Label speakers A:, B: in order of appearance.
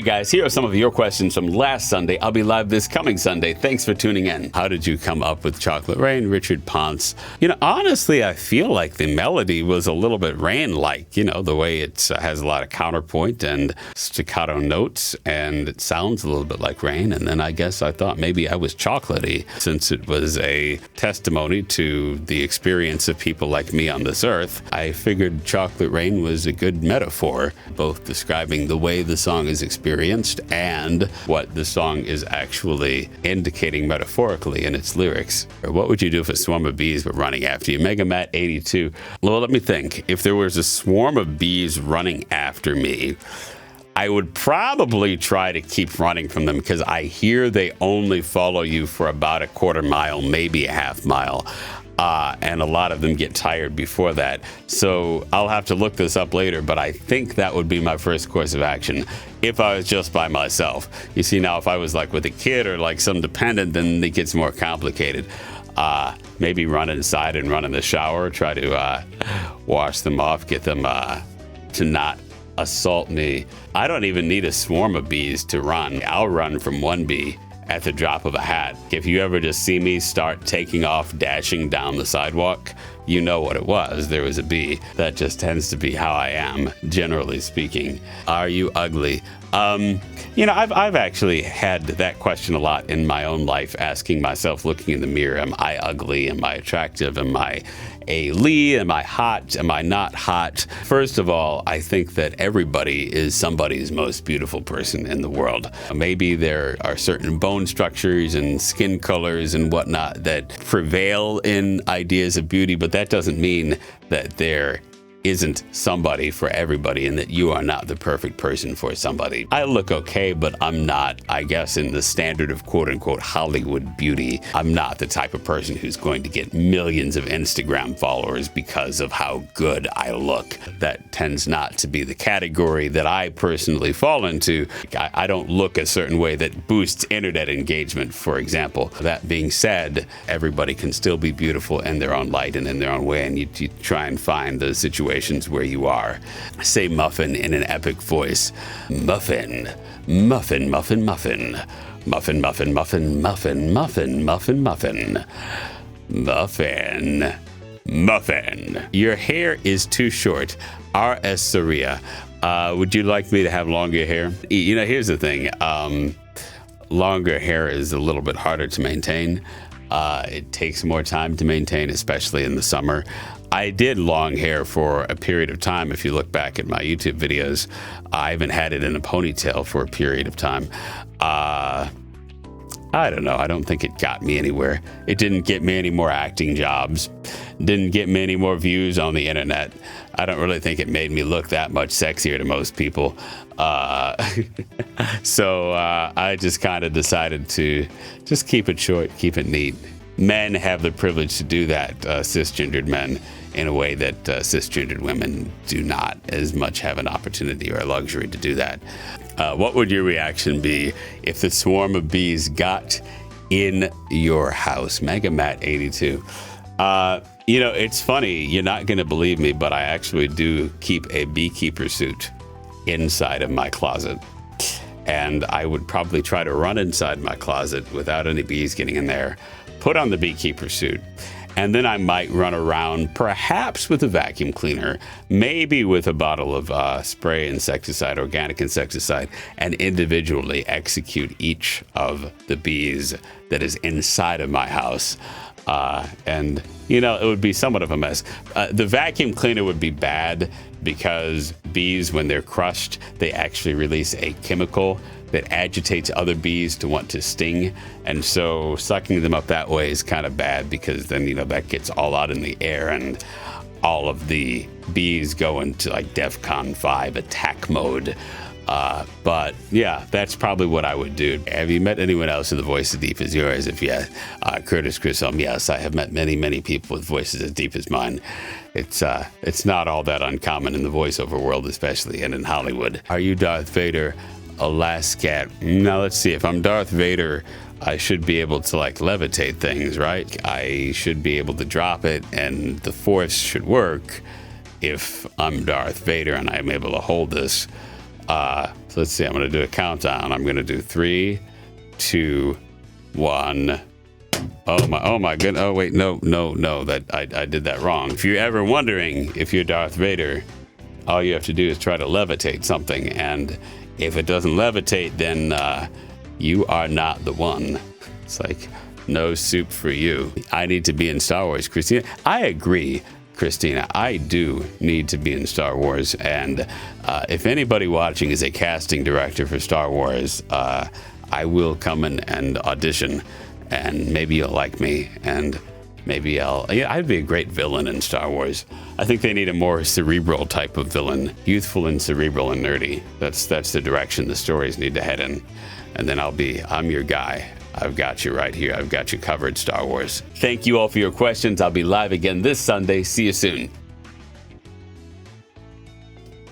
A: Hey guys, here are some of your questions from last Sunday. I'll be live this coming Sunday. Thanks for tuning in. How did you come up with Chocolate Rain, Richard Ponce? Honestly, I feel like the melody was a little bit Rain-like. The way it has a lot of counterpoint and staccato notes, and it sounds a little bit like rain. And then I guess I thought maybe I was chocolatey, since it was a testimony to the experience of people like me on this earth. I figured Chocolate Rain was a good metaphor, both describing the way the song is experienced and what the song is actually indicating metaphorically in its lyrics. What would you do if a swarm of bees were running after you? MegaMatt82. Well, let me think. If there was a swarm of bees running after me, I would probably try to keep running from them, because I hear they only follow you for about a quarter mile, maybe a half mile. And a lot of them get tired before that. So I'll have to look this up later, but I think that would be my first course of action if I was just by myself. You see, now if I was like with a kid or like some dependent, then it gets more complicated. Maybe run inside and run in the shower, try to wash them off, get them to not assault me. I don't even need a swarm of bees to run. I'll run from one bee at the drop of a hat. If you ever just see me start taking off, dashing down the sidewalk, you know what it was. There was a bee. That just tends to be how I am, generally speaking. Are you ugly? I've actually had that question a lot in my own life, asking myself, looking in the mirror, am I ugly? Am I attractive? Am I a Lee? Am I hot? Am I not hot? First of all, I think that everybody is somebody's most beautiful person in the world. Maybe there are certain bone structures and skin colors and whatnot that prevail in ideas of beauty, but that doesn't mean that there isn't somebody for everybody and that you are not the perfect person for somebody. I look okay, but I'm not, I guess, in the standard of quote unquote Hollywood beauty. I'm not the type of person who's going to get millions of Instagram followers because of how good I look. That tends not to be the category that I personally fall into. I don't look a certain way that boosts internet engagement, for example. That being said, everybody can still be beautiful in their own light and in their own way, and you try and find the situation where you are. Say muffin in an epic voice. Muffin, muffin, muffin, muffin. Muffin, muffin, muffin, muffin, muffin, muffin, muffin. Muffin, muffin. Your hair is too short. R.S. Soria. Would you like me to have longer hair? Here's the thing. Longer hair is a little bit harder to maintain. It takes more time to maintain, especially in the summer. I did long hair for a period of time. If you look back at my YouTube videos, I even had it in a ponytail for a period of time. I don't know. I don't think it got me anywhere. It didn't get me any more acting jobs. Didn't get me any more views on the internet. I don't really think it made me look that much sexier to most people. So I just kind of decided to just keep it short, keep it neat. Men have the privilege to do that, cisgendered men, in a way that cisgendered women do not as much have an opportunity or a luxury to do that. What would your reaction be if the swarm of bees got in your house? MegaMatt82. It's funny, you're not going to believe me, but I actually do keep a beekeeper suit inside of my closet. And I would probably try to run inside my closet without any bees getting in there, put on the beekeeper suit, and then I might run around, perhaps with a vacuum cleaner, maybe with a bottle of spray insecticide, organic insecticide, and individually execute each of the bees that is inside of my house. And it would be somewhat of a mess. The vacuum cleaner would be bad because bees, when they're crushed, they actually release a chemical that agitates other bees to want to sting. And so sucking them up that way is kind of bad, because then, that gets all out in the air and all of the bees go into like DEFCON 5 attack mode. But yeah, that's probably what I would do. Have you met anyone else with a voice as deep as yours? If yeah, Curtis Grissom, yes, I have met many, many people with voices as deep as mine. It's not all that uncommon in the voiceover world, especially, and in Hollywood. Are you Darth Vader? Alaskat. Now let's see. If I'm Darth Vader, I should be able to levitate things, right? I should be able to drop it, and the Force should work if I'm Darth Vader and I'm able to hold this. So let's see. I'm going to do a countdown. I'm going to do 3, 2, 1. Oh my goodness. Oh wait, no. That I did that wrong. If you're ever wondering if you're Darth Vader, all you have to do is try to levitate something, and if it doesn't levitate, then you are not the one. It's like no soup for you. I need to be in Star Wars, Christina. I agree, Christina. I do need to be in Star Wars, and if anybody watching is a casting director for Star Wars, I will come in and audition, and maybe you'll like me, and maybe I'd be a great villain in Star Wars. I think they need a more cerebral type of villain, youthful and cerebral and nerdy. That's the direction the stories need to head in. And then I'm your guy. I've got you right here. I've got you covered, Star Wars. Thank you all for your questions. I'll be live again this Sunday. See you soon.